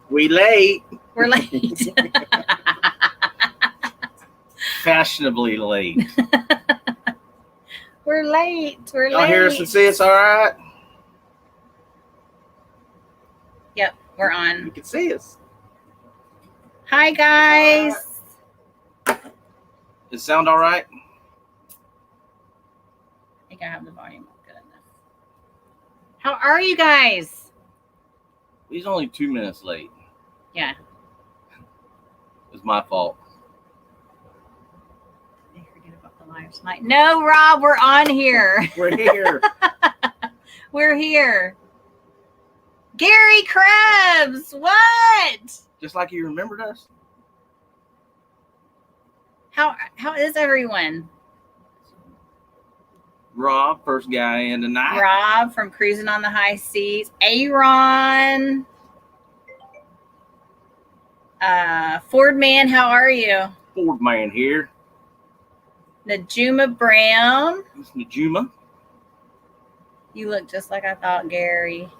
We late. We're late. Fashionably late. We're late. We're Y'all late. hear us and see us all right? Yep, we're on. You can see us. Hi, guys. Does it sound all right? I think I have the volume up good enough. How are you guys? He's only 2 minutes late. Yeah. It's my fault. I forget about the live tonight. No, Rob, we're on here. We're here. We're here. Gary Krebs, what? Just like you remembered us. How is everyone? Rob, first guy in tonight. Rob from Cruising on the High Seas. Aaron. Ford Man, how are you? Ford Man here. Najuma Brown. It's Najuma. You look just like I thought, Gary.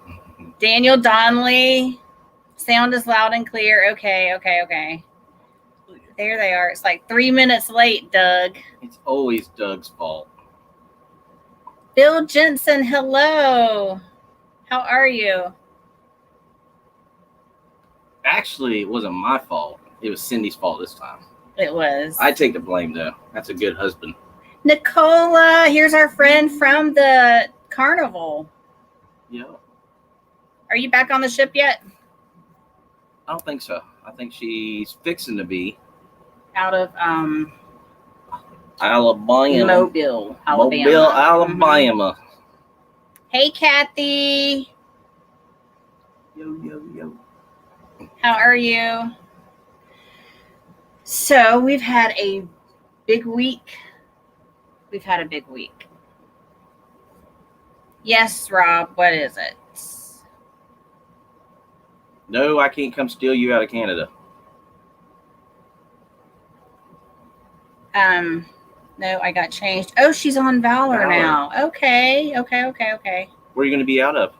Daniel Donnelly. Sound is loud and clear. Okay. There they are. It's like 3 minutes late, Doug. It's always Doug's fault. Bill Jensen, hello. How are you? Actually, it wasn't my fault. It was Cindy's fault this time. It was. I take the blame, though. That's a good husband. Nicola, here's our friend from the carnival. Yeah. Are you back on the ship yet? I don't think so. I think she's fixing to be. Out of Alabama. Mobile, Alabama. Mobile, Alabama. Mm-hmm. Hey, Kathy. Yo. How are you? So we've had a big week. Yes, Rob, what is it? No, I can't come steal you out of Canada. No, I got changed. Oh, she's on Valor now. Okay. Where are you going to be out of?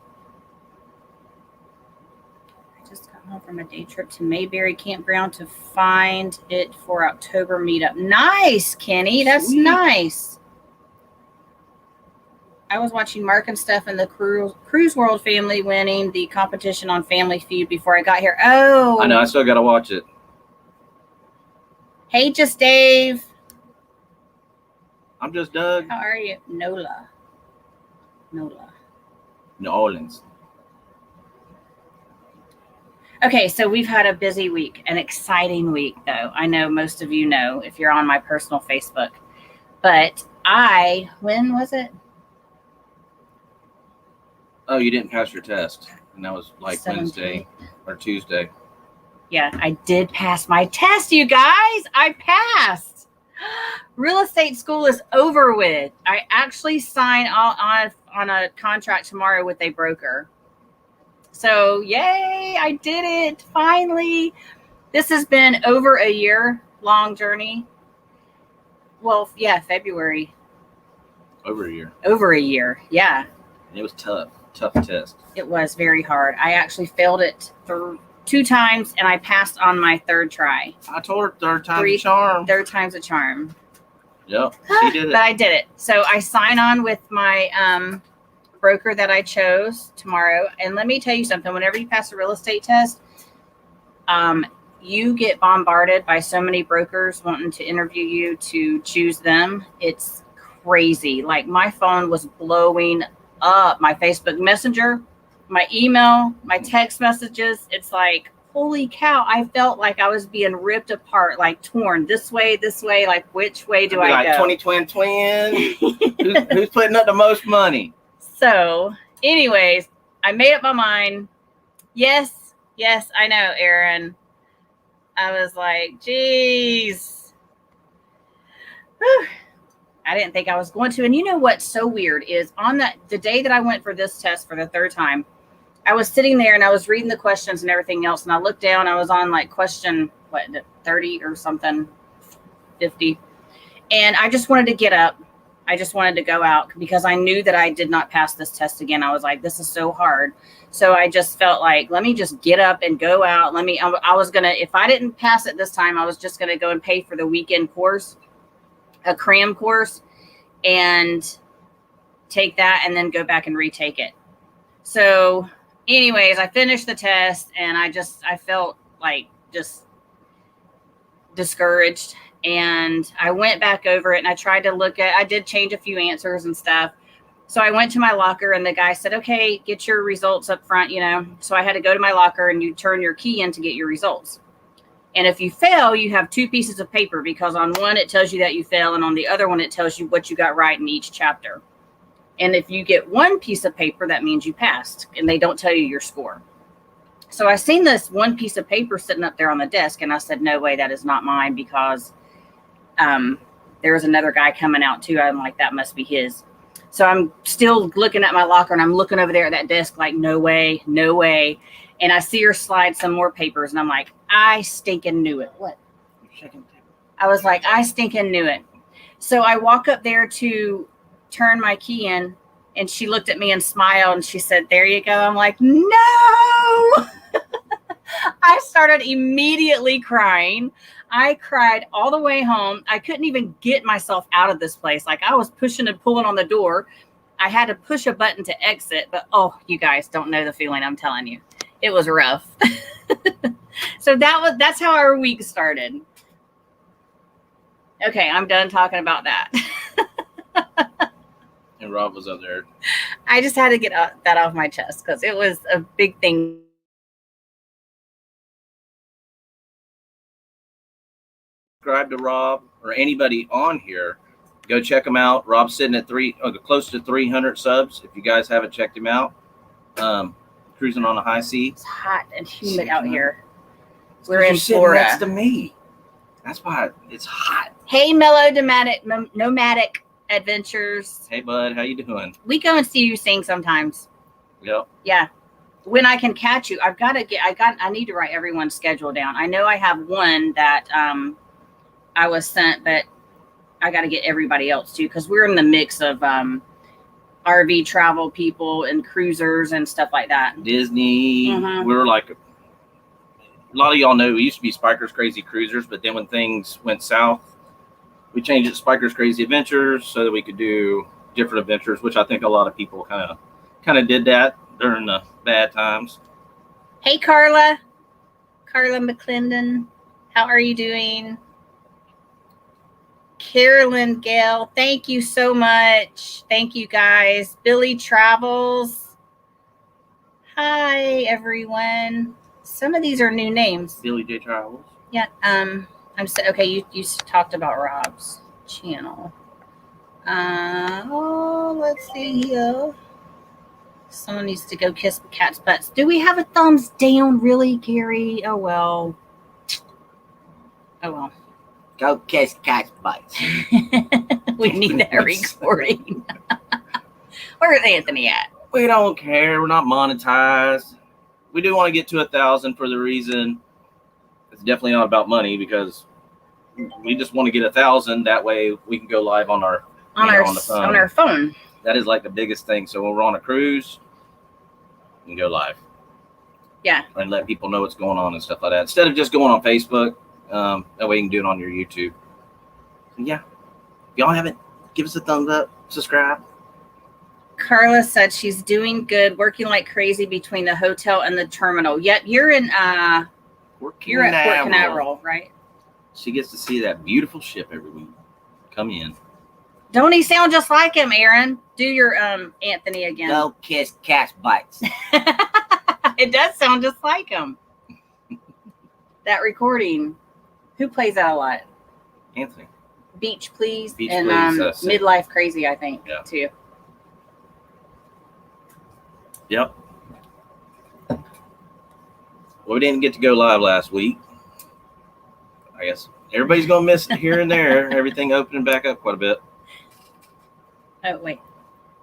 I just got home from a day trip to Mayberry Campground to find it for October meetup. Nice, Kenny. That's Sweet. Nice. I was watching Mark and Steph and the Cruise World family winning the competition on Family Feud before I got here. Oh. I know. I still got to watch it. Hey, just Dave. I'm just Doug. How are you? Nola. New Orleans. Okay, so we've had a busy week, an exciting week, though. I know most of you know if you're on my personal Facebook. But when was it? Oh, you didn't pass your test. And that was like 17th. Wednesday or Tuesday. Yeah, I did pass my test, you guys. I passed. Real estate school is over with. I actually sign on a contract tomorrow with a broker. So, yay, I did it. Finally. This has been over a year-long journey. Well, yeah, February. Over a year. Over a year, yeah. And it was tough test. It was very hard. I actually failed it 2 times, and I passed on my third try. I told her third time's a charm. Third time's a charm. Yep, she did it. But I did it. So I sign on with my broker that I chose tomorrow. And let me tell you something. Whenever you pass a real estate test, you get bombarded by so many brokers wanting to interview you to choose them. It's crazy. Like, my phone was blowing up. My Facebook Messenger, my email, my text messages. It's like, holy cow. I felt like I was being ripped apart, like torn this way, like, which way do I go? 20 twin. Who's putting up the most money? So, anyways, I made up my mind. Yes, I know, Aaron. I was like, geez. Whew. I didn't think I was going to. And you know what's so weird is the day that I went for this test for the third time, I was sitting there and I was reading the questions and everything else. And I looked down, I was on like question, 30 or something, 50. And I just wanted to get up. I just wanted to go out because I knew that I did not pass this test again. I was like, this is so hard. So I just felt like, let me just get up and go out. I was going to, if I didn't pass it this time, I was just going to go and pay for the weekend course, a cram course, and take that and then go back and retake it. So anyways, I finished the test and I felt like just discouraged. And I went back over it and I tried to I did change a few answers and stuff. So I went to my locker and the guy said, okay, get your results up front, So I had to go to my locker and you turn your key in to get your results. And if you fail, you have 2 pieces of paper because on one, it tells you that you fail. And on the other one, it tells you what you got right in each chapter. And if you get 1 piece of paper, that means you passed and they don't tell you your score. So I seen this 1 piece of paper sitting up there on the desk and I said, no way, that is not mine because there was another guy coming out too. I'm like, that must be his. So I'm still looking at my locker and I'm looking over there at that desk like, no way, no way. And I see her slide some more papers and I'm like, I stinking knew it. What? I was like, I stinking knew it. So I walk up there to turn my key in and she looked at me and smiled and she said, there you go. I'm like, no. I started immediately crying. I cried all the way home. I couldn't even get myself out of this place. Like I was pushing and pulling on the door. I had to push a button to exit, but oh, you guys don't know the feeling. I'm telling you, it was rough. So that's how our week started. Okay. I'm done talking about that. And Rob was up there. I just had to get that off my chest because it was a big thing. Subscribe to Rob or anybody on here. Go check him out. Rob's sitting at close to 300 subs. If you guys haven't checked him out, cruising on a high seat. It's hot and humid out here. We're in Florida. Sitting next to me. That's why it's hot. Hey, nomadic adventures. Hey, bud, how you doing? We go and see you sing sometimes. Yep. Yeah. When I can catch you, I need to write everyone's schedule down. I know I have one that I was sent, but I got to get everybody else too because we're in the mix of RV travel people and cruisers and stuff like that. Disney. Mm-hmm. We're like, a lot of y'all know we used to be Spikers Crazy Cruisers, but then when things went south, we changed it to Spikers Crazy Adventures so that we could do different adventures, which I think a lot of people kind of did that during the bad times. Hey, Carla McClendon, how are you doing? Carolyn Gale, thank you so much. Thank you guys. Billy Travels. Hi, everyone. Some of these are new names. Billy J. Travels. Yeah. Okay. You talked about Rob's channel. Let's see here. Someone needs to go kiss the cat's butts. Do we have a thumbs down, really, Gary? Oh well. Go kiss cat's butts. We need that recording. Where's Anthony at? We don't care. We're not monetized. We do want to get to 1,000 for the reason it's definitely not about money because we just want to get 1,000. That way we can go live on our phone. That is like the biggest thing. So when we're on a cruise, we can go live. Yeah. And let people know what's going on and stuff like that. Instead of just going on Facebook, that way you can do it on your YouTube. So yeah. If y'all haven't, give us a thumbs up, subscribe. Carla said she's doing good, working like crazy between the hotel and the terminal. Yep, you're at Port Canaveral, right? She gets to see that beautiful ship every week. Come in. Don't he sound just like him, Aaron? Do your Anthony again. Go kiss cat's butts. It does sound just like him. That recording. Who plays that a lot? Anthony. Beach Please. Beach and Please, Midlife Crazy, I think, too. Yep. Well, we didn't get to go live last week. I guess everybody's going to miss it here and there. Everything opening back up quite a bit. Oh, wait.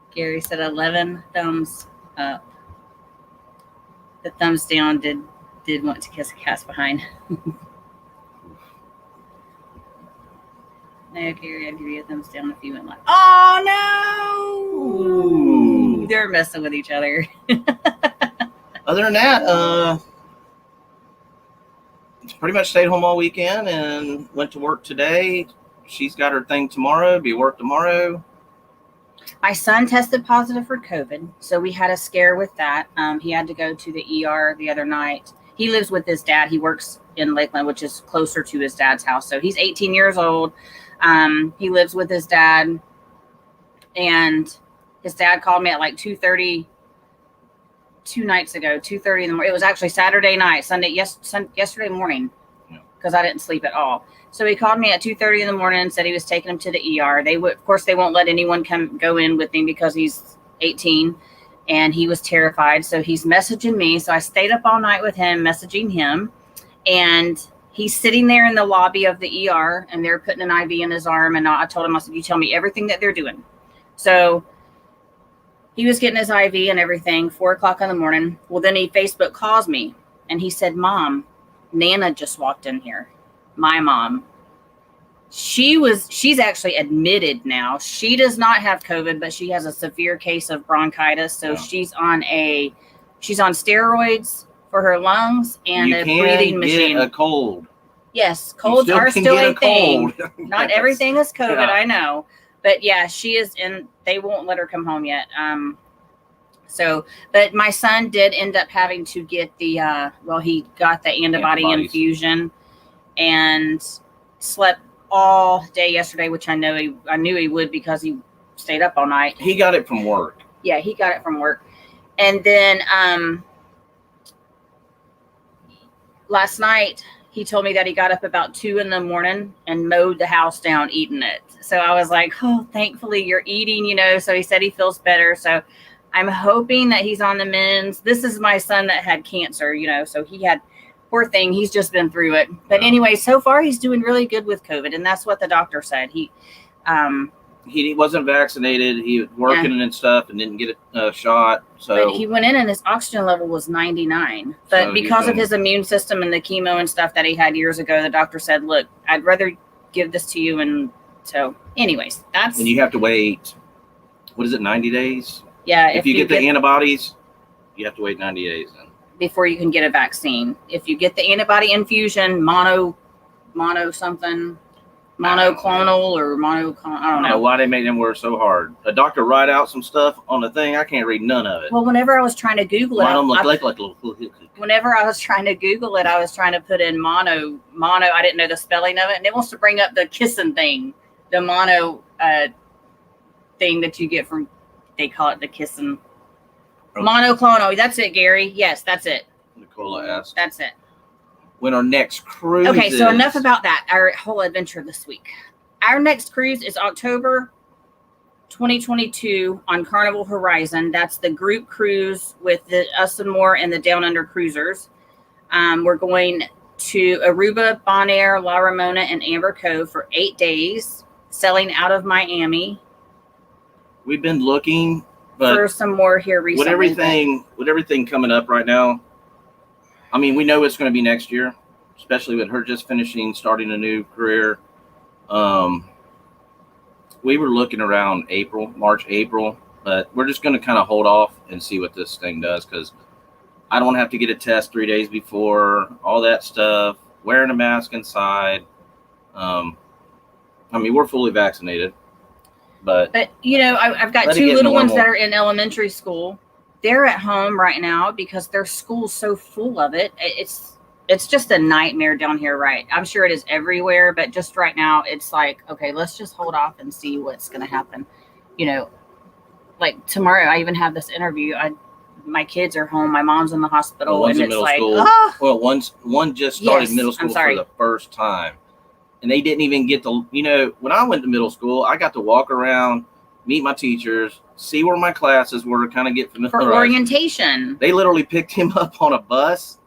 Gary said 11 thumbs up. The thumbs down did want to kiss a cat's behind. No, Gary, I'd give you a thumbs down if you went like, oh no! Ooh. They're messing with each other. Other than that, pretty much stayed home all weekend and went to work today. She's got her thing tomorrow, be work tomorrow. My son tested positive for COVID, so we had a scare with that. He had to go to the ER the other night. He lives with his dad. He works in Lakeland, which is closer to his dad's house. So he's 18 years old. He lives with his dad, and his dad called me at like 2:30 2 nights ago, 2:30 in the morning. It was actually Saturday night, yesterday morning, because I didn't sleep at all. So he called me at 2:30 in the morning and said he was taking him to the ER. Of course, they won't let anyone go in with him because he's 18, and he was terrified. So he's messaging me. So I stayed up all night with him, messaging him, and he's sitting there in the lobby of the ER, and they're putting an IV in his arm. And I told him, I said, you tell me everything that they're doing. So he was getting his IV and everything, 4:00 in the morning. Well, then he Facebook calls me, and he said, Mom, Nana just walked in here. My mom. She's actually admitted now. She does not have COVID, but she has a severe case of bronchitis. So she's on steroids for her lungs and a breathing machine. A cold. Yes, colds are still a thing. Not Yes. Everything is COVID, Yeah. I know. But yeah, she is in. They won't let her come home yet. But my son did end up having to get he got the antibody infusion and slept all day yesterday, which I knew he would because he stayed up all night. He got it from work. Yeah, he got it from work. And then last night he told me that he got up about 2 a.m. and mowed the house down, eating it. So I was like, oh, thankfully you're eating, So he said he feels better. So I'm hoping that he's on the mends. This is my son that had cancer, so he had, poor thing, he's just been through it. But anyway, so far he's doing really good with COVID, and that's what the doctor said. He wasn't vaccinated. He was working and stuff and didn't get a shot. So but he went in and his oxygen level was 99. But So because of his immune system and the chemo and stuff that he had years ago, the doctor said, look, I'd rather give this to you. And so anyways, that's... And you have to wait, 90 days? Yeah. If you get the antibodies, you have to wait 90 days then. Before you can get a vaccine. If you get the antibody infusion, monoclonal or I don't know why they made them work so hard. A doctor write out some stuff on the thing. I can't read none of it. Well, whenever I was trying to Google it, whenever I was trying to Google it, I was trying to put in mono. I didn't know the spelling of it, and it wants to bring up the kissing thing, the mono thing that you get from. They call it the kissing. Monoclonal. That's it, Gary. Yes, that's it. Nicola asked. That's it. When our next cruise Okay, so enough about that. Our whole adventure this week. Our next cruise is October 2022 on Carnival Horizon. That's the group cruise with us and more and the Down Under cruisers. We're going to Aruba, Bonaire, La Ramona, and Amber Cove for 8 days, sailing out of Miami. We've been looking, but for some more here recently. With everything coming up right now, I mean, we know it's going to be next year, especially with her just starting a new career. We were looking around March, April, but we're just going to kind of hold off and see what this thing does, because I don't have to get a test 3 days before, all that stuff, wearing a mask inside. I mean, we're fully vaccinated. But I've got 2 little ones that are in elementary school. They're at home right now because their school's so full of it. It's just a nightmare down here, right? I'm sure it is everywhere, but just right now, it's like, okay, let's just hold off and see what's going to happen. Like tomorrow, I even have this interview. My kids are home. My mom's in the hospital, one's and in it's middle like, school. Well, one just started middle school for the first time. And they didn't even get to, when I went to middle school, I got to walk around, meet my teachers, see where my classes were, kind of get familiar. For orientation. They literally picked him up on a bus,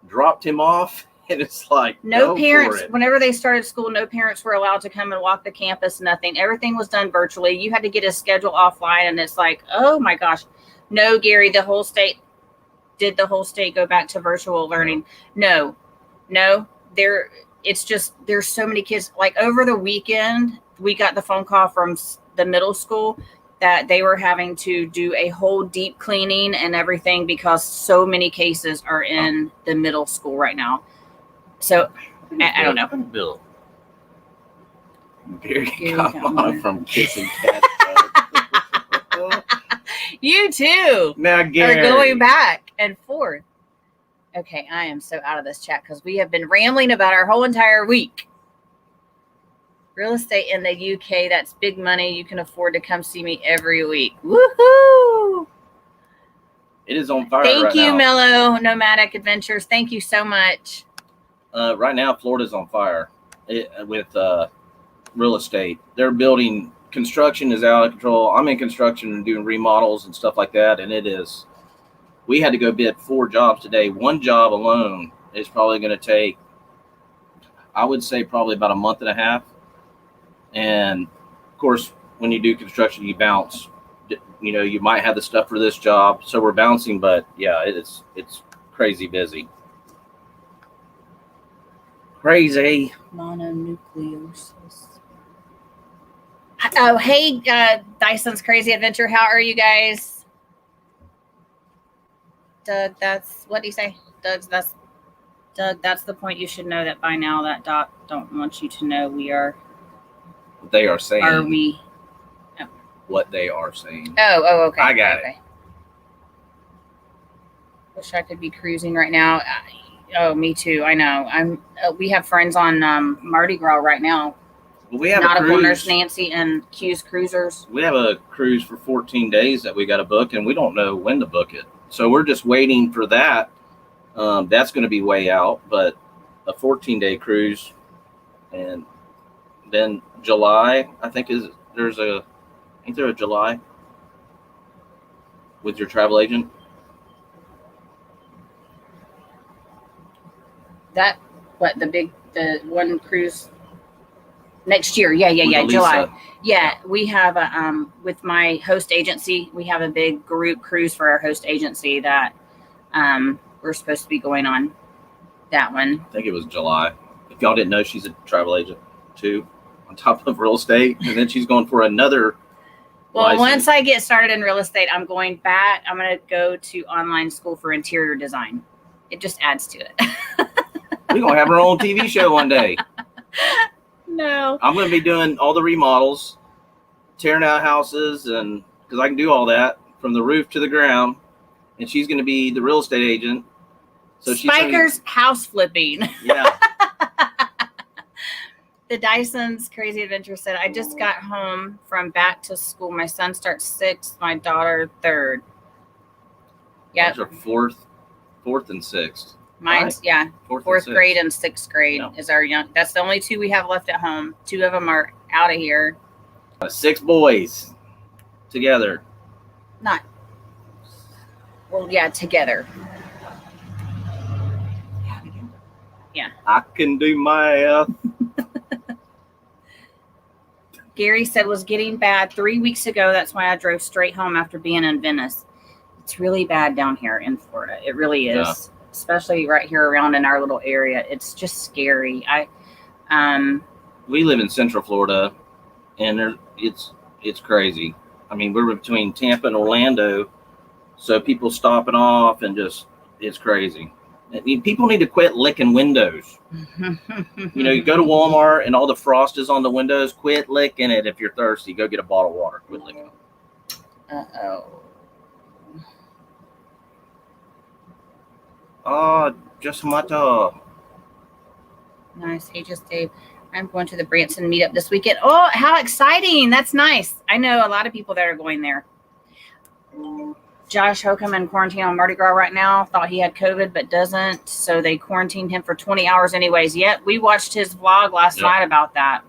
dropped him off, and it's like, no parents, whenever they started school, no parents were allowed to come and walk the campus, nothing. Everything was done virtually. You had to get a schedule offline, and it's like, oh my gosh. No, Gary, the whole state go back to virtual learning? No, it's just, there's so many kids. Like over the weekend, we got the phone call from the middle school that they were having to do a whole deep cleaning and everything because so many cases are in the middle school right now. So I don't know. Bill. Gary come on from kissing cats. You too. Now, Gary. Are going back and forth. Okay, I am so out of this chat because we have been rambling about our whole entire week. Real estate in the UK, that's big money. You can afford to come see me every week. Woohoo! It is on fire. Thank you, now. Mellow Nomadic Adventures. Thank you so much. Right now, Florida's on fire with real estate. They're building. Construction is out of control. I'm in construction and doing remodels and stuff like that, and it is. We had to go bid 4 jobs today. One job alone is probably going to take, I would say, probably about a month and a half. And of course, when you do construction, you bounce. You know, you might have the stuff for this job, so we're bouncing. But yeah, it's crazy busy. Crazy. Mononucleosis. Oh, hey, Dyson's Crazy Adventure. How are you guys? Doug, what do you say? Doug, that's the point. You should know that by now. That Doc don't want you to know we are. What they are saying. Are we? Oh. What they are saying. Oh, okay. I got it. Wish I could be cruising right now. Oh, me too. I know. We have friends on Mardi Gras right now. Well, we have Nautical Nurse Nancy and Q's Cruisers. We have a cruise for 14 days that we got to book, and we don't know when to book it. So we're just waiting for that. That's going to be way out, but a 14-day cruise, and then July, I think ain't there a July with your travel agent? The one cruise next year. Yeah, July. Yeah, we have with my host agency, we have a big group cruise for our host agency that we're supposed to be going on that one. I think it was July. If y'all didn't know, she's a travel agent too, on top of real estate, and then she's going for another. Well, license. Once I get started in real estate, I'm going back. I'm going to go to online school for interior design. It just adds to it. We're going to have our own TV show one day. No. I'm going to be doing all the remodels, tearing out houses, and because I can do all that from the roof to the ground. And she's going to be the real estate agent. So Spikers house flipping. Yeah. The Dyson's Crazy Adventure said, I just got home from back to school. My son starts 6th, my daughter 3rd. Yeah. Those are fourth and 6th. Mine's, yeah. Fourth grade and 6th grade is our young. That's the only 2 we have left at home. 2 of them are out of here. 6 boys together. Together. Yeah. I can do math. Gary said was getting bad 3 weeks ago. That's why I drove straight home after being in Venice. It's really bad down here in Florida. It really is. Yeah. Especially right here around in our little area. It's just scary. We live in Central Florida, and it's crazy. I mean, we're between Tampa and Orlando, so people stopping off and just, it's crazy. I mean, people need to quit licking windows. You go to Walmart and all the frost is on the windows. Quit licking it. If you're thirsty, go get a bottle of water. Quit licking it. Uh-oh. Oh, just matter. Nice. Hey, just Dave. I'm going to the Branson meetup this weekend. Oh, how exciting. That's nice. I know a lot of people that are going there. Josh Hokum in quarantine on Mardi Gras right now. Thought he had COVID, but doesn't. So they quarantined him for 20 hours anyways. Yet we watched his vlog last night about that.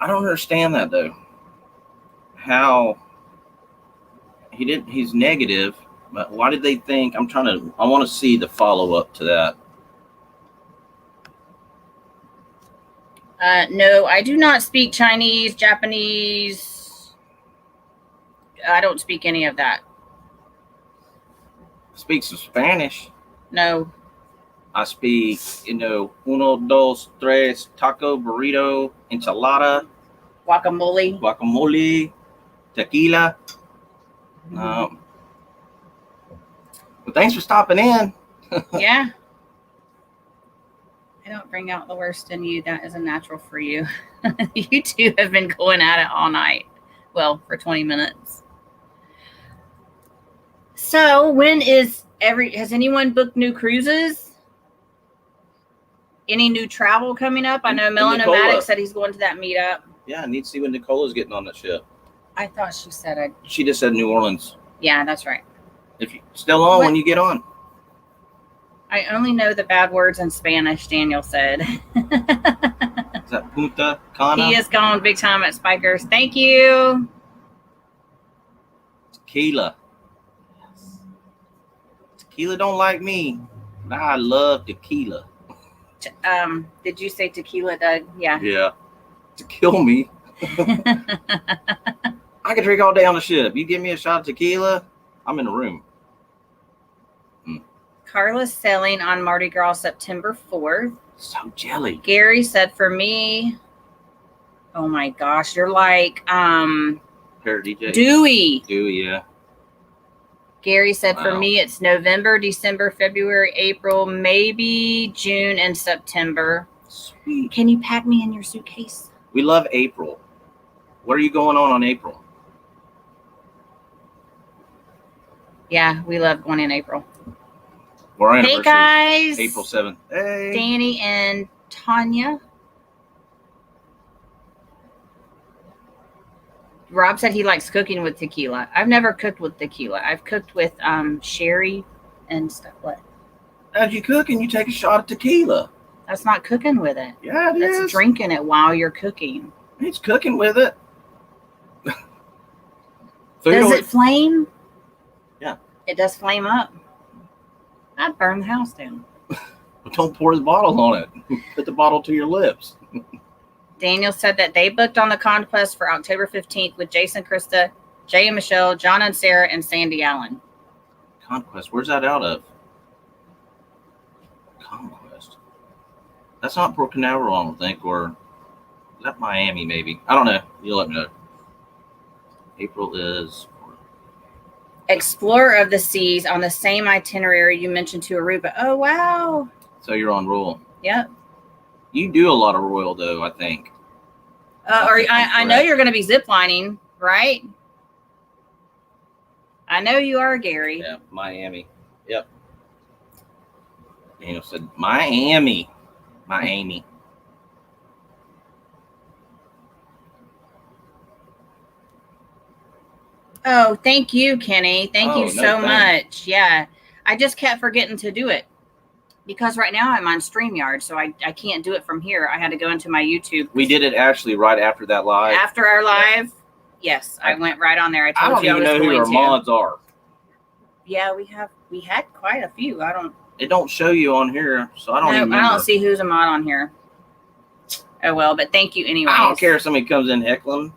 I don't understand that, though. How he's negative. But why did they think? I want to see the follow-up to that. No, I do not speak Chinese, Japanese. I don't speak any of that. Speak some Spanish. No. I speak, uno, dos, tres, taco, burrito, enchilada, Guacamole. tequila. But thanks for stopping in. Yeah. I don't bring out the worst in you. That is a natural for you. You two have been going at it all night. Well, for 20 minutes. So has anyone booked new cruises? Any new travel coming up? I know Melanomatic said he's going to that meetup. Yeah, I need to see when Nicola's getting on the ship. I thought she said She just said New Orleans. Yeah, that's right. If you're still on when you get on. I only know the bad words in Spanish, Daniel said. Is that Punta Cana? He is going big time at Spikers. Thank you. Tequila. Yes. Tequila don't like me. But I love tequila. Did you say tequila, Doug? Yeah. Yeah. To kill me. I can drink all day on the ship. You give me a shot of tequila, I'm in the room. Carla's sailing on Mardi Gras September 4th. So jelly. Gary said for me, oh my gosh, you're like DJ. Dewey, yeah. Gary said for me it's November, December, February, April, maybe June and September. Sweet. Can you pack me in your suitcase? We love April. What are you going on April? Yeah, we love going in April. Hey guys. April 7th. Hey. Danny and Tanya. Rob said he likes cooking with tequila. I've never cooked with tequila. I've cooked with sherry and stuff. What? As you cooking, you take a shot of tequila. That's not cooking with it. Yeah, it is. That's drinking it while you're cooking. It's cooking with it. Does it flame? Yeah. It does flame up. I'd burn the house down. Don't pour the bottle on it. Put the bottle to your lips. Daniel said that they booked on the Conquest for October 15th with Jason, Krista, Jay and Michelle, John and Sarah, and Sandy Allen. Conquest? Where's that out of? Conquest. That's not Port Canaveral, I don't think, or is that Miami, maybe? I don't know. You'll let me know. April is... Explorer of the Seas on the same itinerary you mentioned to Aruba. Oh, wow. So you're on Royal. Yep. You do a lot of Royal, though, I think. I know you're going to be ziplining, right? I know you are, Gary. Yeah, Miami. Yep. Daniel said, Miami. Oh, thank you, Kenny. Thank you so much. Yeah. I just kept forgetting to do it because right now I'm on StreamYard, so I can't do it from here. I had to go into my YouTube. We did it actually right after that live. After our live? Yeah. Yes, I went right on there. I don't even know who our mods are. Yeah, we had quite a few. It don't show you on here, so I don't even remember. I don't see who's a mod on here. Oh well, but thank you anyway. I don't care if somebody comes in heckling.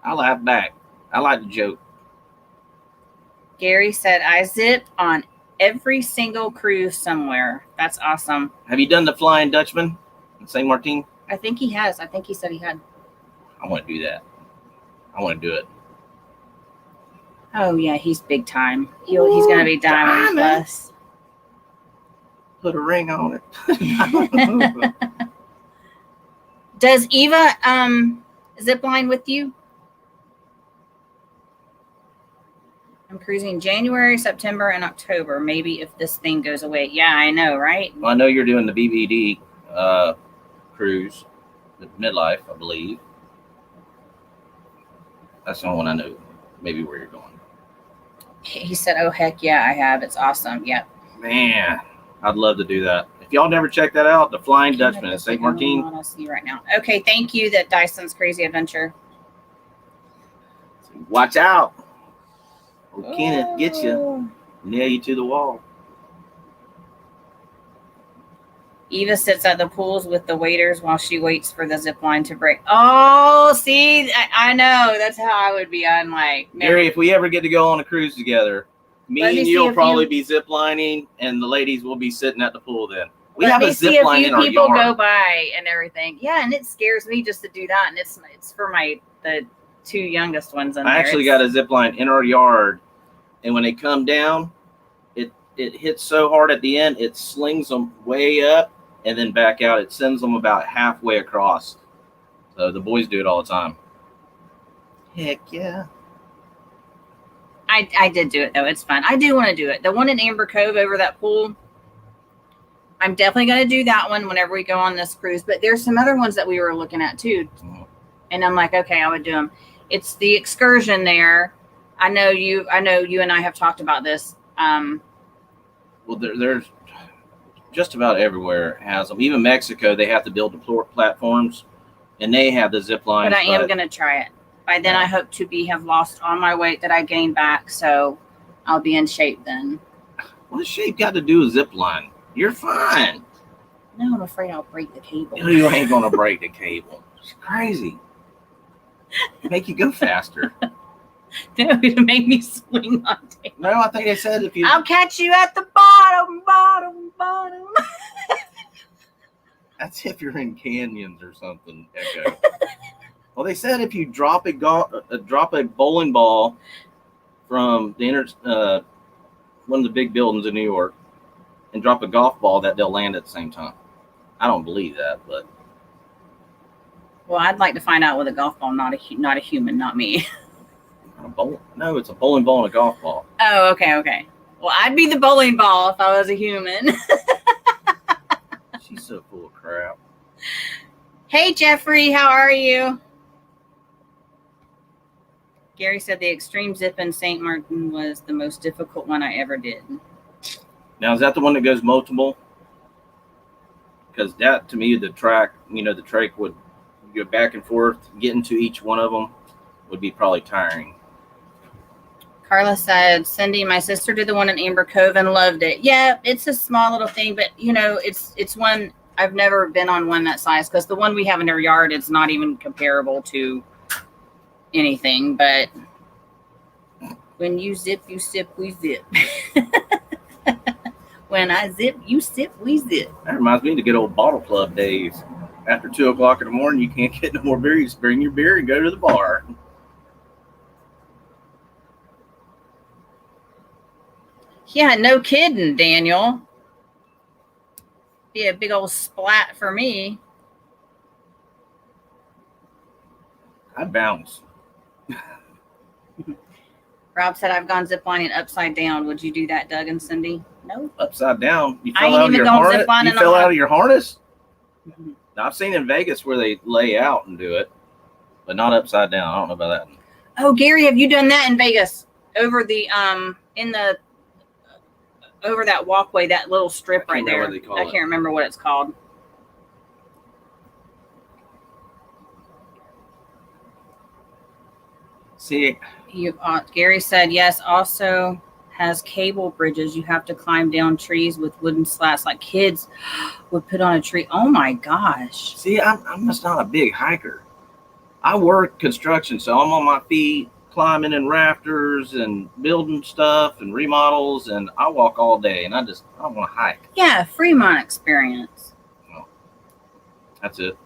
I laugh back. I like to joke. Gary said, I zip on every single cruise somewhere. That's awesome. Have you done the Flying Dutchman in St. Martin? I think he has. I think he said he had. I want to do that. I want to do it. Oh, yeah. He's big time. He's going to be Diamond Plus. Put a ring on it. Does Eva zip line with you? I'm cruising January, September, and October. Maybe if this thing goes away. Yeah, I know, right? Well, I know you're doing the BBD cruise, the midlife, I believe. That's the only one I know. Maybe where you're going. He said, "Oh heck yeah, I have. It's awesome." Yep. Man, I'd love to do that. If y'all never checked that out, the Flying Dutchman in St. Martin. I see right now. Okay, thank you. That Dyson's Crazy Adventure. Watch out. Kenneth, get you. Nail you to the wall. Eva sits at the pools with the waiters while she waits for the zip line to break. Oh, see, I know. That's how I would be. I'm like, Gary, if we ever get to go on a cruise together, Me Let me and see you'll if probably you- be zip lining, and the ladies will be sitting at the pool then. We Let have me a see zip if line you in our people yard. go by and everything. Yeah, and it scares me just to do that, and it's for the 2 youngest ones in there. I actually got a zip line in our yard, and when they come down, it hits so hard at the end, it slings them way up and then back out. It sends them about halfway across. So the boys do it all the time. Heck yeah. I did do it though. It's fun. I do want to do it. The one in Amber Cove over that pool. I'm definitely going to do that one whenever we go on this cruise. But there's some other ones that we were looking at too, and I'm like, okay, I would do them. It's the excursion there. I know you and I have talked about this. Well, there's just about everywhere has them. Even Mexico, they have to build the platforms, and they have the zip lines. But I am going to try it. By then, I hope to have lost all my weight that I gained back, so I'll be in shape then. What shape got to do with zip line? You're fine. No, I'm afraid I'll break the cable. You ain't gonna break the cable. It's crazy. Make you go faster. No, it'll make me swing on tape. No, I think they said if you. I'll catch you at the bottom. That's if you're in canyons or something, Echo. Well, they said if you drop a bowling ball from the one of the big buildings in New York and drop a golf ball, that they'll land at the same time. I don't believe that, but. Well, I'd like to find out with a golf ball, not a human, not me. No, it's a bowling ball and a golf ball. Oh, okay. Well, I'd be the bowling ball if I was a human. She's so full of crap. Hey, Jeffrey, how are you? Gary said the extreme zip in St. Martin was the most difficult one I ever did. Now, is that the one that goes multiple? Because that, to me, the track would go back and forth. Getting to each one of them would be probably tiring. Carla said, Cindy, my sister did the one in Amber Cove and loved it. Yeah, it's a small little thing, but, it's one, I've never been on one that size, because the one we have in our yard, it's not even comparable to anything, but when you zip, you sip, we zip. When I zip, you sip, we zip. That reminds me of the good old bottle club days. After 2 o'clock in the morning, you can't get no more beer. You just bring your beer and go to the bar. Yeah, no kidding, Daniel. Be a big old splat for me. I'd bounce. Rob said, I've gone ziplining upside down. Would you do that, Doug and Cindy? No. Upside down. You I fell ain't out of even your gone harness. ziplining You on fell my- out of your harness? Mm-hmm. Now, I've seen in Vegas where they lay out and do it, but not upside down. I don't know about that. Oh, Gary, have you done that in Vegas? Over the over that walkway, that little strip right there. I can't remember what it's called. See, Gary said yes. Also has cable bridges. You have to climb down trees with wooden slats, like kids would put on a tree. Oh my gosh! See, I'm just not a big hiker. I work construction, so I'm on my feet, climbing in rafters and building stuff and remodels, and I walk all day, and I don't want to hike. Yeah, Fremont experience. Well, that's it.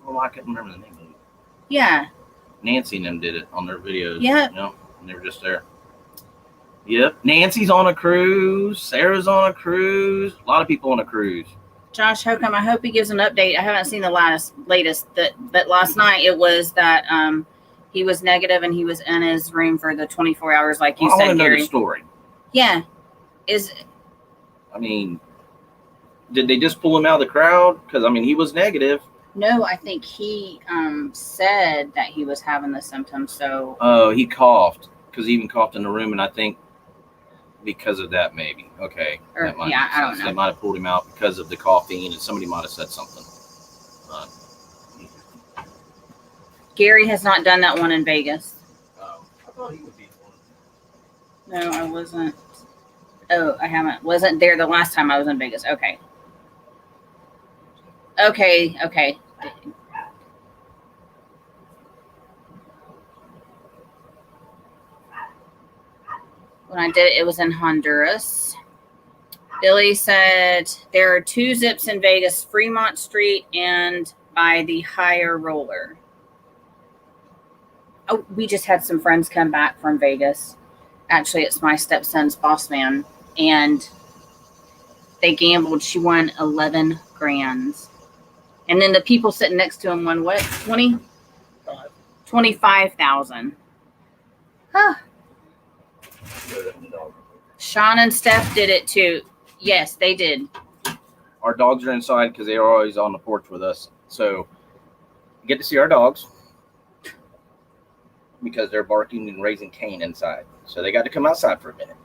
Well, I couldn't remember the name of it. Yeah. Nancy and them did it on their videos. Yeah. And they were just there. Yep. Nancy's on a cruise. Sarah's on a cruise. A lot of people on a cruise. Josh Hokum, I hope he gives an update. I haven't seen the latest. But last night it was that he was negative and he was in his room for the 24 hours, like you said, I want to know Gary. the story. Yeah. I mean, did they just pull him out of the crowd? Because, I mean, he was negative. No, I think he said that he was having the symptoms. So. Oh, he coughed because he even coughed in the room, and I think because of that, maybe. Okay. I don't know. They might have pulled him out because of the coughing, and somebody might have said something. Gary has not done that one in Vegas. Oh, I thought he would be one. No, I wasn't. Oh, I haven't. Wasn't there the last time I was in Vegas. Okay. When I did it, it was in Honduras. Billy said there are 2 zips in Vegas, Fremont Street and by the Higher Roller. Oh, we just had some friends come back from Vegas. Actually, it's my stepson's boss man. And they gambled. She won 11 grand. And then the people sitting next to him won what? 25,000. Huh. Sean and Steph did it too. Yes, they did. Our dogs are inside because they are always on the porch with us. So we get to see our dogs because they're barking and raising Cain inside. So they got to come outside for a minute.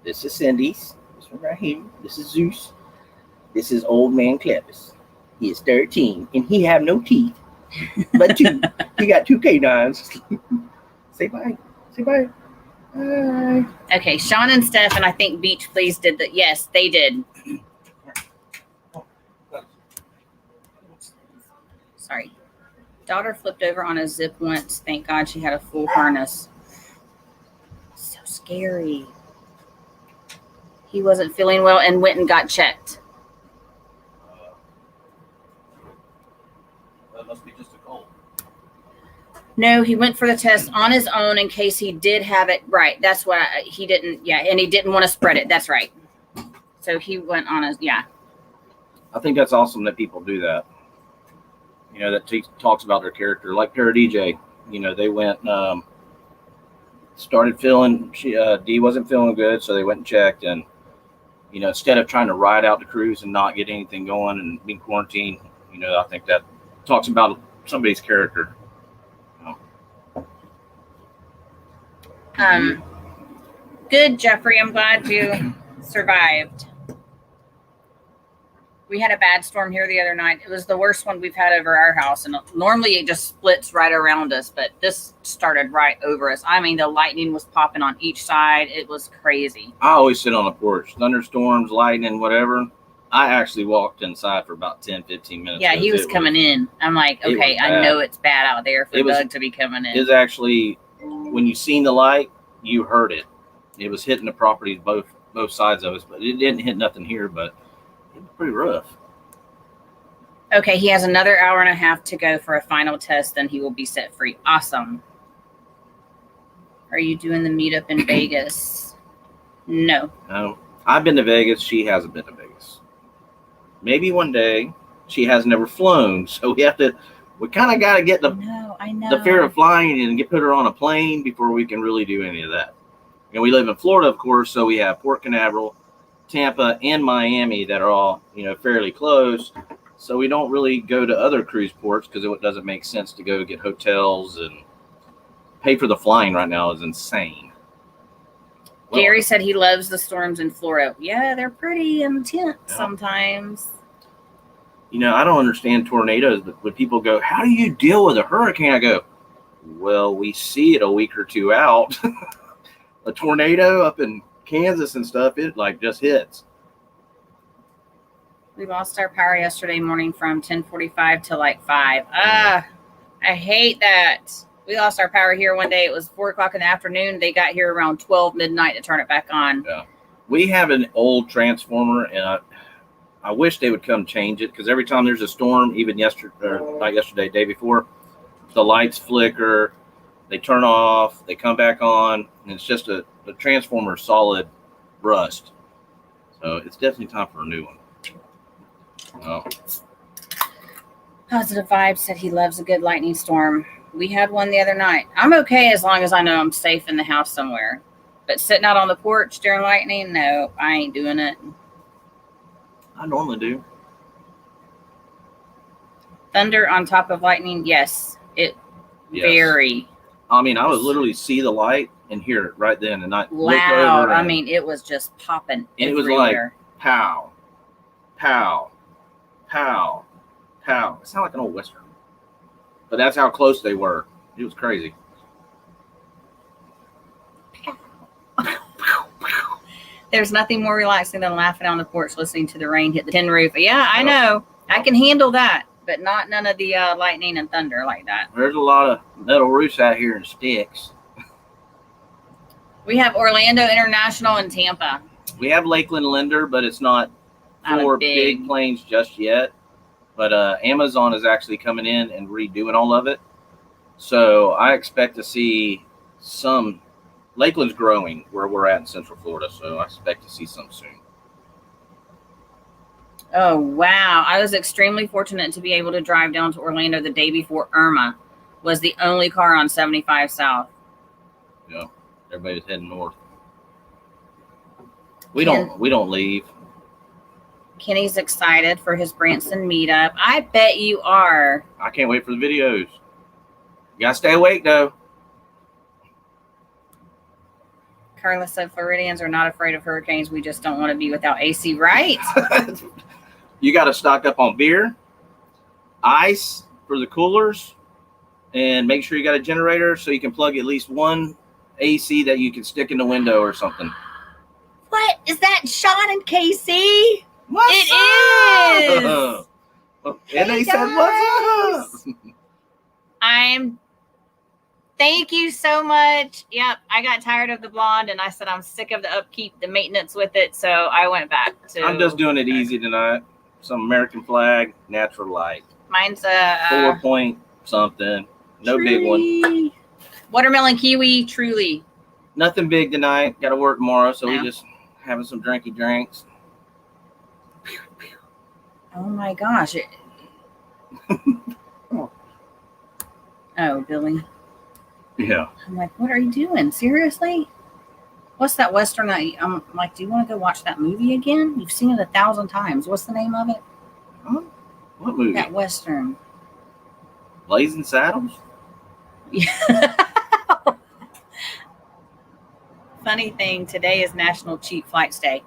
This is Cindy's. This one right here. This is Zeus. This is old man Krebs. He is 13 and he have no teeth, but 2. He got 2 canines. Say bye. Say bye. Bye. Okay, Sean and Steph and I think Beach Please did that. Yes, they did. Sorry. Daughter flipped over on a zip once. Thank God she had a full harness. So scary. He wasn't feeling well and went and got checked. That must be just a cold. No, he went for the test on his own in case he did have it. Right. That's what he didn't. Yeah. And he didn't want to spread it. That's right. So he went on his. Yeah. I think that's awesome that people do that. You know, that talks about their character. Like Para DJ, you know, they went, started feeling, Dee wasn't feeling good. So they went and checked. And, you know, instead of trying to ride out the cruise and not get anything going and being quarantined, you know, I think that talks about somebody's character. Good, Jeffrey. I'm glad you survived. We had a bad storm here the other night. It was the worst one we've had over our house. And normally it just splits right around us, but this started right over us. I mean, the lightning was popping on each side. It was crazy. I always sit on the porch. Thunderstorms, lightning, whatever. I actually walked inside for about 10, 15 minutes. Yeah, he was coming in. I'm like, okay, I know it's bad out there for Doug to be coming in. It's actually, when you seen the light, you heard it. It was hitting the properties both sides of us, but it didn't hit nothing here, but it was pretty rough. Okay, he has another hour and a half to go for a final test, then he will be set free. Awesome. Are you doing the meetup in Vegas? No. No. I've been to Vegas. She hasn't been to Vegas. Maybe one day. She has never flown, so we kind of got to get the fear of flying and put her on a plane before we can really do any of that. And we live in Florida, of course, so we have Port Canaveral, Tampa, and Miami that are all, you know, fairly close. So we don't really go to other cruise ports because it doesn't make sense to go get hotels, and pay for the flying right now is insane. Well, Gary said he loves the storms in Florida. Yeah, they're pretty intense sometimes. You know, I don't understand tornadoes, but when people go, how do you deal with a hurricane? I go, well, we see it a week or two out. A tornado up in Kansas and stuff, it like just hits. We lost our power yesterday morning from 10:45 to like 5. I hate that. We lost our power here one day. It was 4 o'clock in the afternoon. They got here around 12 midnight to turn it back on. Yeah. We have an old transformer, and I wish they would come change it, because every time there's a storm, even yesterday, or not yesterday, day before, the lights flicker, they turn off, they come back on, and it's just the transformer solid rust. So it's definitely time for a new one. Oh. Positive Vibe said he loves a good lightning storm. We had one the other night. I'm okay as long as I know I'm safe in the house somewhere. But sitting out on the porch during lightning, no, I ain't doing it. I normally do. Thunder on top of lightning, yes. Very. I mean, I would literally see the light and hear it right then, and not loud. I mean, it was just popping. And everywhere. It was like pow, pow, pow, pow. It sounded like an old Western. But that's how close they were. It was crazy. There's nothing more relaxing than laughing on the porch listening to the rain hit the tin roof. Yeah, I know. I can handle that, but not none of the lightning and thunder like that. There's a lot of metal roofs out here and sticks. We have Orlando International and Tampa. We have Lakeland Linder, but it's not for big planes just yet. But Amazon is actually coming in and redoing all of it. So I expect to see some. Lakeland's growing where we're at in Central Florida, so I expect to see some soon. Oh, wow. I was extremely fortunate to be able to drive down to Orlando the day before Irma was the only car on 75 South. Yeah, everybody's heading north. We don't leave. Kenny's excited for his Branson meetup. I bet you are. I can't wait for the videos. You gotta stay awake though. Carla said Floridians are not afraid of hurricanes. We just don't want to be without AC, right? You got to stock up on beer, ice for the coolers, and make sure you got a generator so you can plug at least one AC that you can stick in the window or something. What is that, Sean and Casey? What's it up? is. And they said, "What's up?" Thank you so much. Yep, I got tired of the blonde, and I said I'm sick of the upkeep, the maintenance with it, so I went back to. I'm just doing it easy tonight. Some American flag, natural light. Mine's a 4-point something. No big one. Watermelon kiwi, truly. Nothing big tonight. Got to work tomorrow, so we just having some drinky drinks. Oh my gosh! Oh, Billy. Yeah. I'm like, what are you doing? Seriously? What's that Western? I'm like, do you want to go watch that movie again? You've seen it 1,000 times. What's the name of it? Huh? What movie? That Western. Blazing Saddles? Yeah. Funny thing, today is National Cheap Flights Day.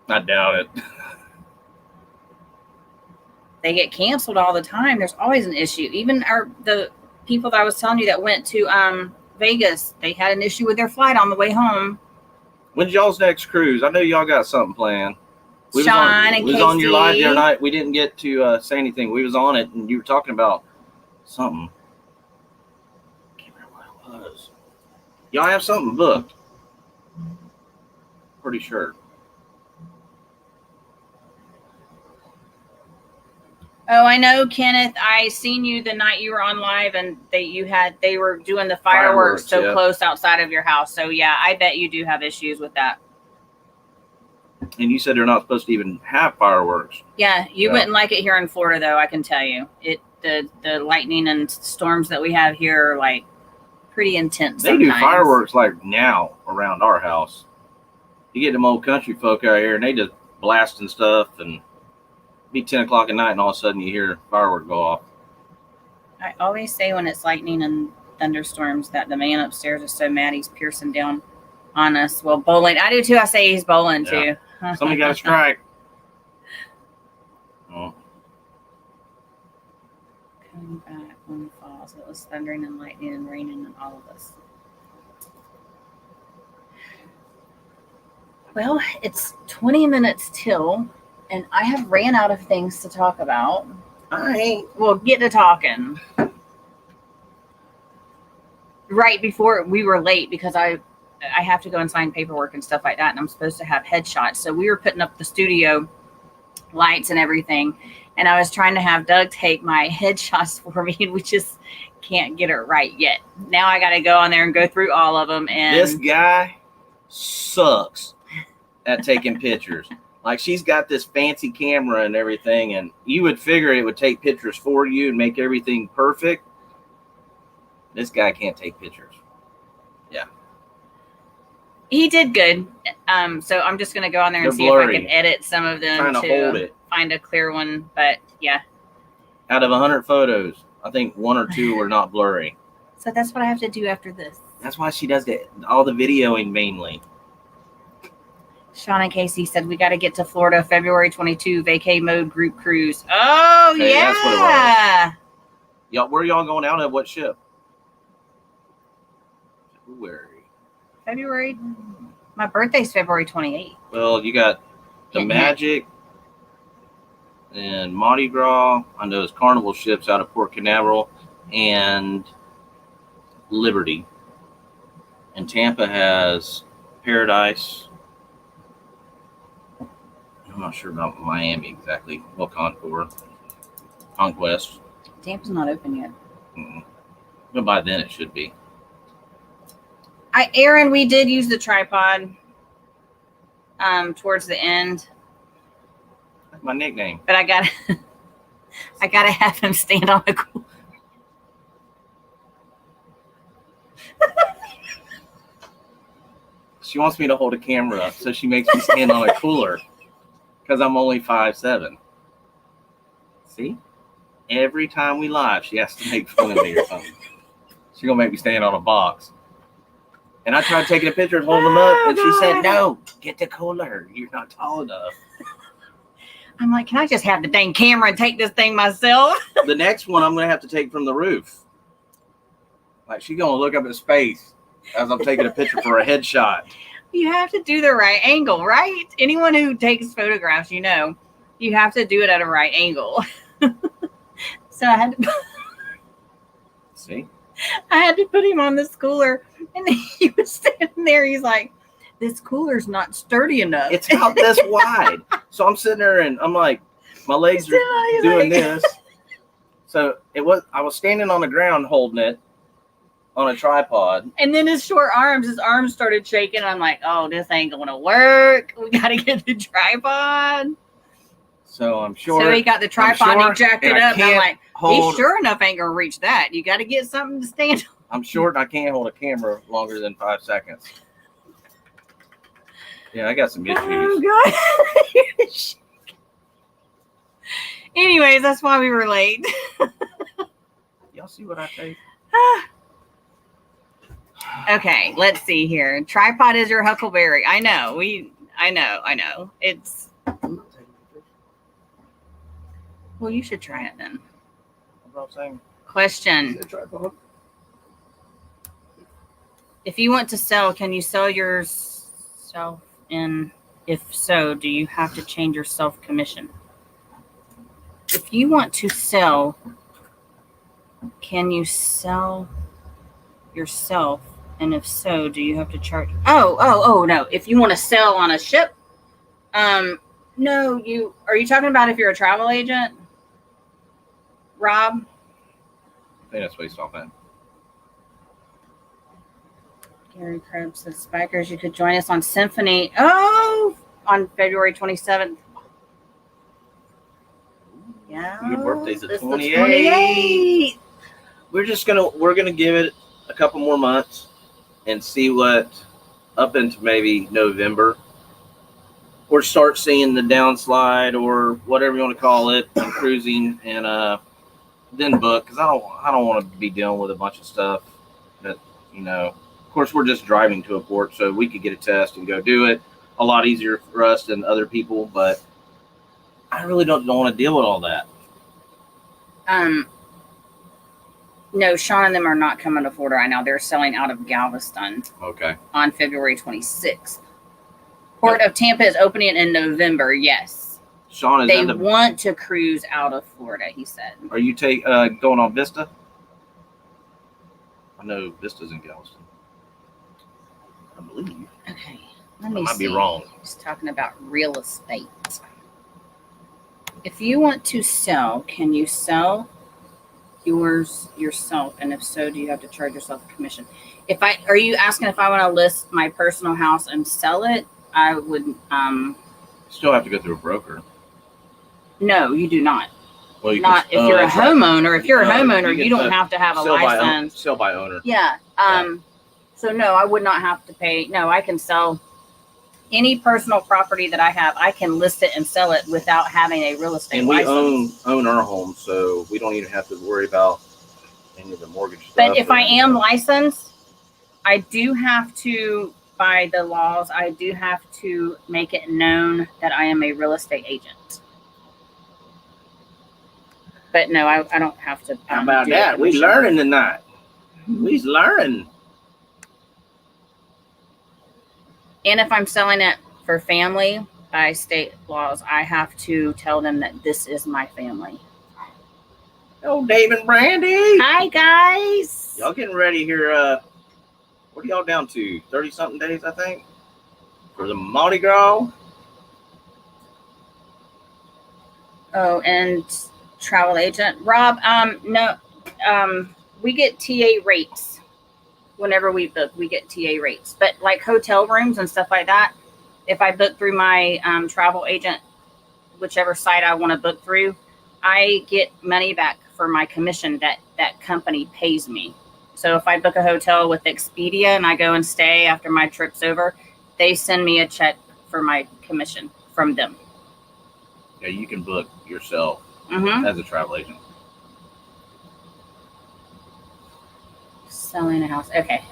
I doubt it. They get canceled all the time. There's always an issue. Even the people that I was telling you that went to Vegas, they had an issue with their flight on the way home. When's y'all's next cruise? I know y'all got something planned. We was on your live the other night. We didn't get to say anything. We was on it, and you were talking about something. I can't remember what it was. Y'all have something booked. Pretty sure. Oh, I know, Kenneth. I seen you the night you were on live, and they were doing the fireworks so close outside of your house. So yeah, I bet you do have issues with that. And you said they're not supposed to even have fireworks. Yeah, you wouldn't like it here in Florida, though. I can tell you, the lightning and storms that we have here are like pretty intense. They do fireworks like now around our house. You get them old country folk out here, and they just blasting stuff and. Be 10 o'clock at night, and all of a sudden you hear fireworks go off. I always say when it's lightning and thunderstorms that the man upstairs is so mad he's piercing down on us. Well, bowling. I do too. I say he's bowling too. Somebody got a strike. Oh. Coming back when it falls. It was thundering and lightning and raining and all of us. Well, it's 20 minutes till. And I have ran out of things to talk about. All right. We'll get to talking. Right before we were late because I have to go and sign paperwork and stuff like that. And I'm supposed to have headshots. So we were putting up the studio lights and everything. And I was trying to have Doug take my headshots for me. And we just can't get it right yet. Now I got to go on there and go through all of them. And this guy sucks at taking pictures. Like, she's got this fancy camera and everything, and you would figure it would take pictures for you and make everything perfect. This guy can't take pictures. Yeah. He did good. So I'm just going to go on there and see if I can edit some of them to find a clear one. But, yeah. Out of 100 photos, I think 1 or 2 are not blurry. So that's what I have to do after this. That's why she does all the videoing mainly. Sean and Casey said we got to get to Florida February 22 vacay mode group cruise. Oh, okay, yeah. That's what it was. Y'all, where are y'all going out of? What ship? February. My birthday's February 28th. Well, you got the Magic and Mardi Gras on those Carnival ships out of Port Canaveral and Liberty. And Tampa has Paradise. I'm not sure about Miami exactly. Well, Conquest. Tampa's not open yet. Mm-mm. But by then it should be. Aaron, we did use the tripod towards the end. That's my nickname. But I gotta have him stand on the cooler. She wants me to hold a camera up, so she makes me stand on a cooler because I'm only 5'7". See? Every time we live, she has to make fun of me or something. She's gonna make me stand on a box. And I tried taking a picture and holding them up, and she said, "No, get the cooler. You're not tall enough." I'm like, can I just have the dang camera and take this thing myself? The next one I'm gonna have to take from the roof. Like, she's gonna look up at space as I'm taking a picture for a headshot. You have to do the right angle, right? Anyone who takes photographs, you have to do it at a right angle. So I had to. See? I had to put him on this cooler, and he was standing there. He's like, "This cooler's not sturdy enough." It's about this wide. So I'm sitting there, and I'm like, my legs are doing this. So I was standing on the ground holding it on a tripod. And then his arms started shaking. I'm like, "Oh, this ain't gonna work. We gotta get the tripod." So I'm sure. So he got the tripod and he jacked it up. And I'm like, he sure enough ain't gonna reach that. You got to get something to stand on. I'm short and I can't hold a camera longer than 5 seconds. Yeah, I got some issues. Oh God. Anyways, that's why we were late. Y'all see what I take? Okay, let's see here. Tripod is your huckleberry. I know. It's. Well, you should try it then. What I'm saying. Question. If you want to sell, can you sell yourself? And if so, do you have to change your self-commission? If you want to sell, can you sell yourself? And if so, do you have to charge? Oh, no. If you want to sell on a ship, no, are you talking about if you're a travel agent? Rob? I think that's what he's talking about. Gary Krebs says, Spikers, you could join us on Symphony. Oh, on February 27th. Yeah. Your birthday's the 28th. We're gonna give it a couple more months and see what up into maybe November. Or start seeing the downslide or whatever you want to call it and cruising and then book, because I don't want to be dealing with a bunch of stuff that, of course we're just driving to a port, so we could get a test and go do it. A lot easier for us than other people, but I really don't want to deal with all that. No, Sean and them are not coming to Florida right now. They're selling out of Galveston. Okay. On February 26th. Port of Tampa is opening in November. Yes. Sean is. They want to cruise out of Florida. He said. Are you going on Vista? I know Vista's in Galveston. I believe. Okay. I might be wrong. He's talking about real estate. If you want to sell, can you sell yourself? And if so, do you have to charge yourself a commission? Are you asking if I want to list my personal house and sell it? I would. Still have to go through a broker. No, you do not. Well, if you're a homeowner. If you're a homeowner, you don't have to have a license. Sell by owner. Yeah. So no, I would not have to pay. No, I can sell any personal property that I have. I can list it and sell it without having a real estate license. And we own our home, so we don't even have to worry about any of the mortgage stuff. But if I am licensed, I do have to, by the laws, I do have to make it known that I am a real estate agent. But no, I don't have to. How about that? We learning tonight. We's learning. And if I'm selling it for family, by state laws, I have to tell them that this is my family. Oh, Dave and Brandy. Hi, guys. Y'all getting ready here. What are y'all down to? 30-something days, I think, for the Mardi Gras. Oh, and travel agent Rob. No, we get TA rates whenever we book. We get TA rates, but like hotel rooms and stuff like that. If I book through my travel agent, whichever site I want to book through, I get money back for my commission that company pays me. So if I book a hotel with Expedia and I go and stay after my trip's over, they send me a check for my commission from them. Yeah, you can book yourself as a travel agent. Selling a house. Okay.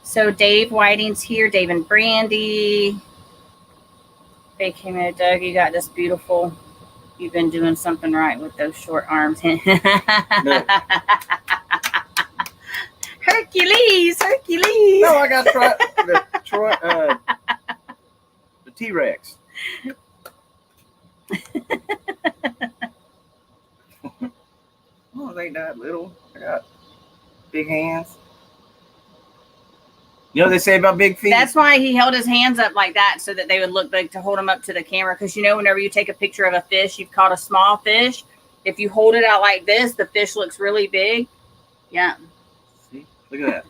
So Dave Whiting's here. Dave and Brandy. Vacay mode. Doug, you got this beautiful. You've been doing something right with those short arms. No. Hercules. No, I got the T-Rex. Oh, they ain't that little. I got big hands. You know what they say about big feet? That's why he held his hands up like that, so that they would look big, to hold them up to the camera. Because whenever you take a picture of a fish, you've caught a small fish. If you hold it out like this, the fish looks really big. Yeah. See? Look at that.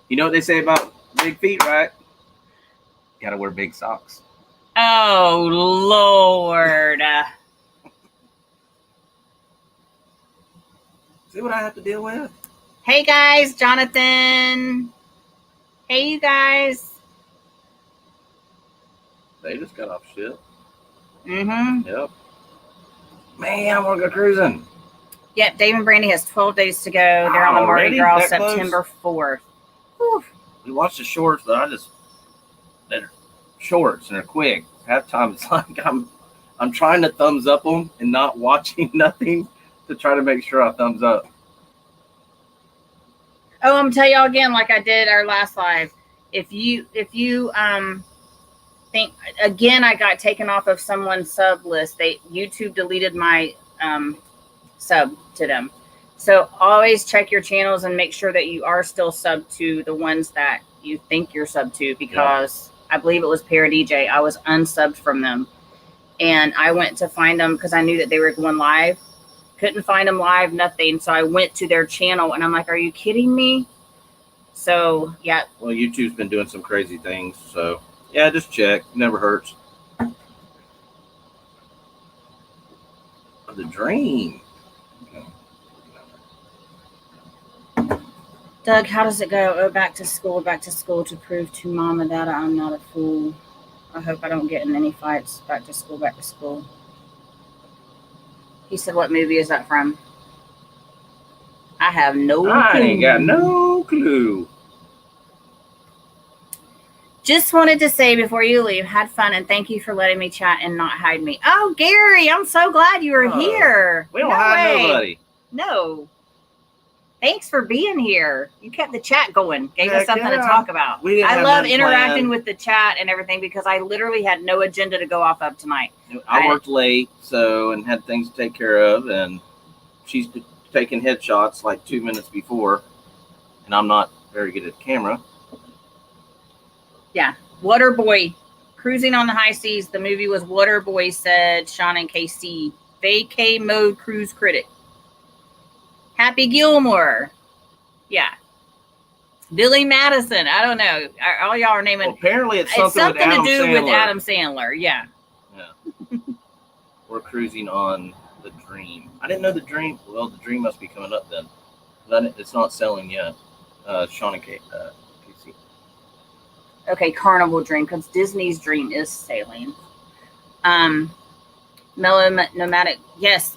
You know what they say about big feet, right? You gotta wear big socks. Oh, Lord. See what I have to deal with? Hey, guys. Jonathan. Hey, you guys. They just got off ship. Mm-hmm. Yep. Man, I want to go cruising. Yep, Dave and Brandy has 12 days to go. They're on the Mardi Gras September 4th. Whew. We watched the shorts, but they're shorts and they're quick. Half time it's like I'm trying to thumbs up them and not watching nothing to try to make sure I thumbs up. Oh, I'm gonna tell y'all again, like I did our last live. If you think again, I got taken off of someone's sub list. YouTube deleted my sub to them. So always check your channels and make sure that you are still sub to the ones that you think you're sub to, because I believe it was ParaDJ. I was unsubbed from them, and I went to find them because I knew that they were going live. Couldn't find them live, nothing. So I went to their channel and I'm like, are you kidding me? So, yeah. Well, YouTube's been doing some crazy things. So, yeah, just check. Never hurts. The dream. Doug, how does it go? Oh, back to school to prove to mom and dad I'm not a fool. I hope I don't get in any fights. Back to school. He said, what movie is that from? I have no clue. I ain't got no clue. Just wanted to say before you leave, had fun, and thank you for letting me chat and not hide me. Oh, Gary, I'm so glad you were here. We don't hide nobody. No. Thanks for being here. You kept the chat going. Gave us something to talk about. I love interacting with the chat and everything, because I literally had no agenda to go off of tonight. I worked late, and had things to take care of, and she's taking headshots like 2 minutes before, and I'm not very good at the camera. Yeah. Waterboy. Cruising on the High Seas. The movie was Waterboy, said Sean and KC. Vacay mode cruise critic. Happy Gilmore. Yeah. Billy Madison. I don't know. All y'all are naming. Well, apparently it's something to do with Adam Sandler. Yeah. Yeah. We're cruising on the Dream. I didn't know the Dream. Well, the Dream must be coming up then. It's not selling yet. Sean and KC. Okay, Carnival Dream, because Disney's Dream is sailing. Nomadic. Yes.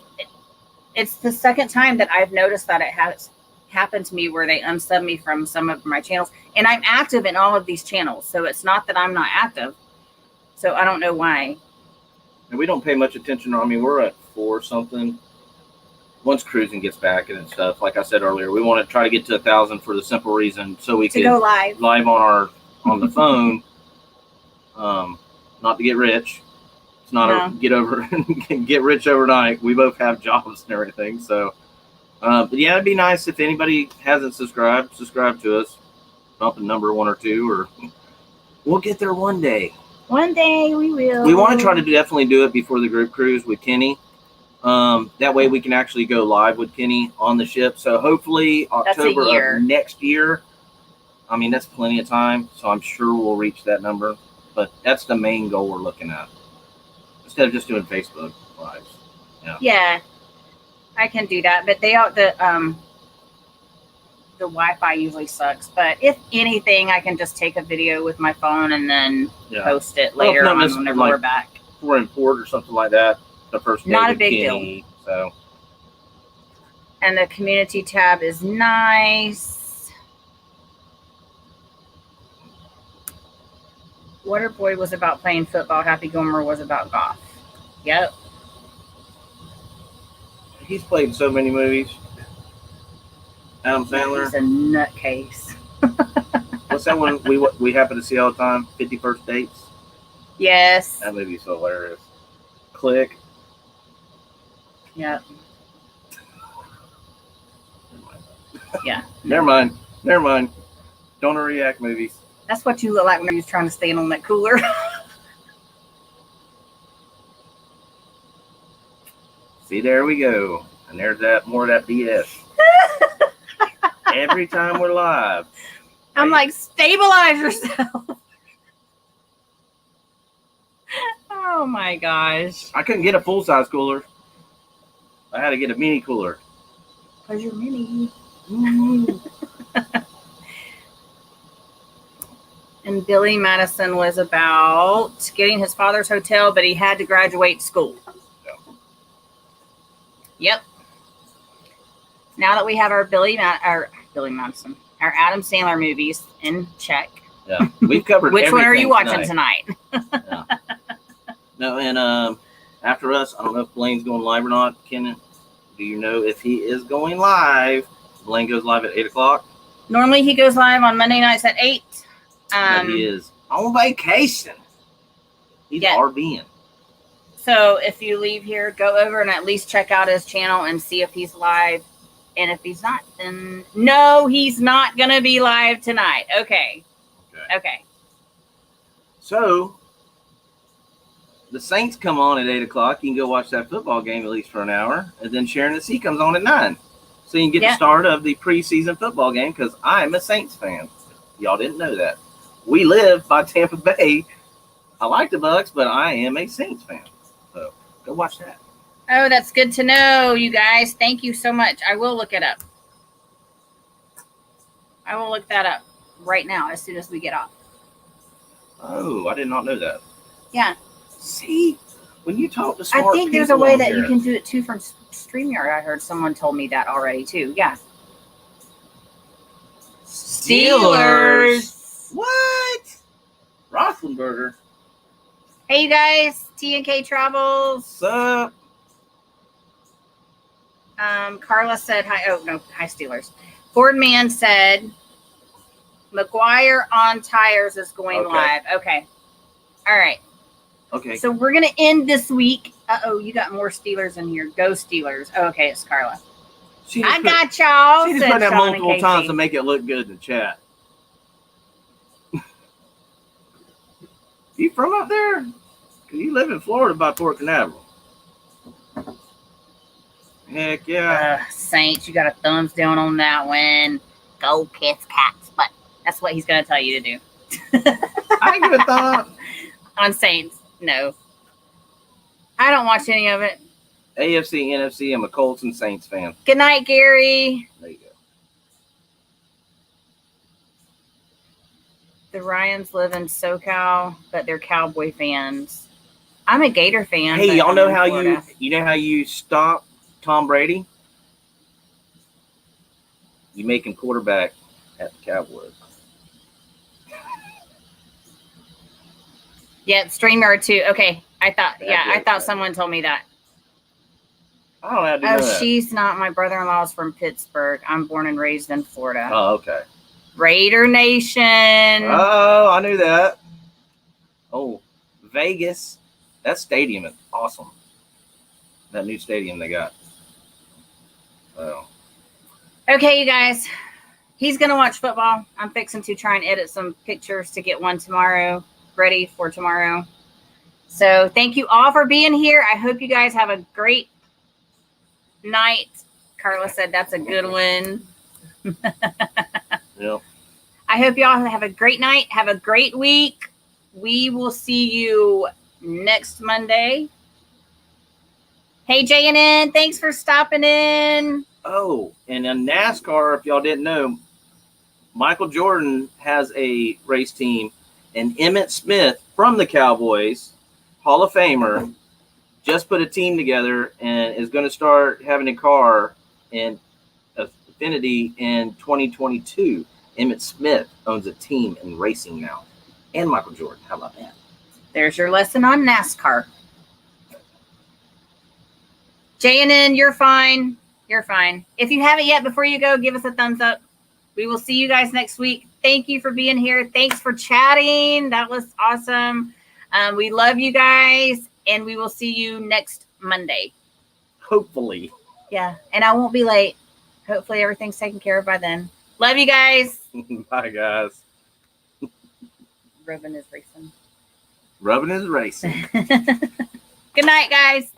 It's the second time that I've noticed that it has happened to me, where they unsub me from some of my channels. And I'm active in all of these channels. So it's not that I'm not active. So I don't know why. And we don't pay much attention. I mean, we're at 4 something. Once cruising gets back and stuff, like I said earlier, we want to try to get to 1,000 for the simple reason so we can go live on the phone. Not to get rich. It's not get rich overnight. We both have jobs and everything, so But yeah, it'd be nice if anybody hasn't subscribe to us. Bump a number 1 or 2, or we'll get there one day. One day we will. We want to try to definitely do it before the group cruise with Kenny. That way we can actually go live with Kenny on the ship. So hopefully October of next year. I mean, that's plenty of time. So I'm sure we'll reach that number. But that's the main goal we're looking at. Instead of just doing Facebook lives. Yeah, I can do that. But the Wi-Fi usually sucks. But if anything, I can just take a video with my phone and then post it later on whenever we're back. If we're in port or something like that. The first day not a big deal. So, and the community tab is nice. Waterboy was about playing football. Happy Gomer was about golf. Yep. He's played so many movies. Adam Sandler. He's a nutcase. What's that one we happen to see all the time? 50 First Dates. Yes. That movie's so hilarious. Click. Yeah. Yeah. Never mind. Don't react movies. That's what you look like when you're trying to stand on that cooler. See, there we go. And there's more of that BS. Every time we're live. I'm like, stabilize yourself. Oh my gosh. I couldn't get a full-size cooler. I had to get a mini cooler. Because you're mini. And Billy Madison was about getting his father's hotel, but he had to graduate school. Yep. Now that we have our Billy Madison, our Adam Sandler movies in check. Yeah, we've covered. Which one are you watching tonight? Yeah. No, and after us, I don't know if Blaine's going live or not. Ken, do you know if he is going live? Blaine goes live at 8:00. Normally he goes live on Monday nights at 8. But he is on vacation. He's RVing. So if you leave here, go over and at least check out his channel and see if he's live. And if he's not, then no, he's not going to be live tonight. Okay. So the Saints come on at 8:00. You can go watch that football game at least for an hour. And then Sharon the Sea comes on at 9. So you can get the start of the preseason football game because I'm a Saints fan. Y'all didn't know that. We live by Tampa Bay. I like the Bucks, but I am a Saints fan. So go watch that. Oh, that's good to know, you guys. Thank you so much. I will look it up. I will look that up right now as soon as we get off. Oh, I did not know that. Yeah. See, when you talk to smart people, I think there's a way that you can do it too from StreamYard. I heard someone told me that already too. Yeah. Steelers. What? Roethlisberger. Hey, you guys. T&K Travels. What's up? Carla said hi. Oh, no. Hi, Steelers. Boardman said McGuire on tires is going live. Okay. All right. Okay. So we're going to end this week. Uh-oh, you got more Steelers in here. Go Steelers. Oh, okay, it's Carla. I got y'all. She just put that multiple times to make it look good in the chat. You from up there? Because you live in Florida by Port Canaveral. Heck yeah. Saints, you got a thumbs down on that one. Go Kiss Cats. But that's what he's going to tell you to do. I give a thumb up. On Saints, no. I don't watch any of it. AFC, NFC, I'm a Colts and Saints fan. Good night, Gary. There you go. The Ryans live in SoCal, but they're Cowboy fans. I'm a Gator fan. Hey, y'all know how you stop Tom Brady? You make him quarterback at the Cowboys. Yeah, StreamYard too. Okay, I thought someone told me that. I don't have to know that. She's not. My brother-in-law is from Pittsburgh. I'm born and raised in Florida. Oh, okay. Raider Nation. Oh, I knew that. Oh, Vegas. That stadium is awesome. That new stadium they got. Oh. Okay, you guys. He's going to watch football. I'm fixing to try and edit some pictures to get one tomorrow, ready for tomorrow. So thank you all for being here. I hope you guys have a great night. Carla said that's a good one. Yep. I hope you all have a great night. Have a great week. We will see you next Monday. Hey, J&N, thanks for stopping in. Oh, and in NASCAR, if y'all didn't know, Michael Jordan has a race team, and Emmitt Smith from the Cowboys, Hall of Famer, just put a team together and is going to start having a car in Xfinity in 2022. Emmitt Smith owns a team in racing now, and Michael Jordan. How about that? There's your lesson on NASCAR. J&N, you're fine. You're fine. If you haven't yet, before you go, give us a thumbs up. We will see you guys next week. Thank you for being here. Thanks for chatting. That was awesome. We love you guys, and we will see you next Monday. Hopefully. Yeah, and I won't be late. Hopefully everything's taken care of by then. Love you guys. Bye, guys. Rubbing is racing. Rubbing is racing. Good night, guys.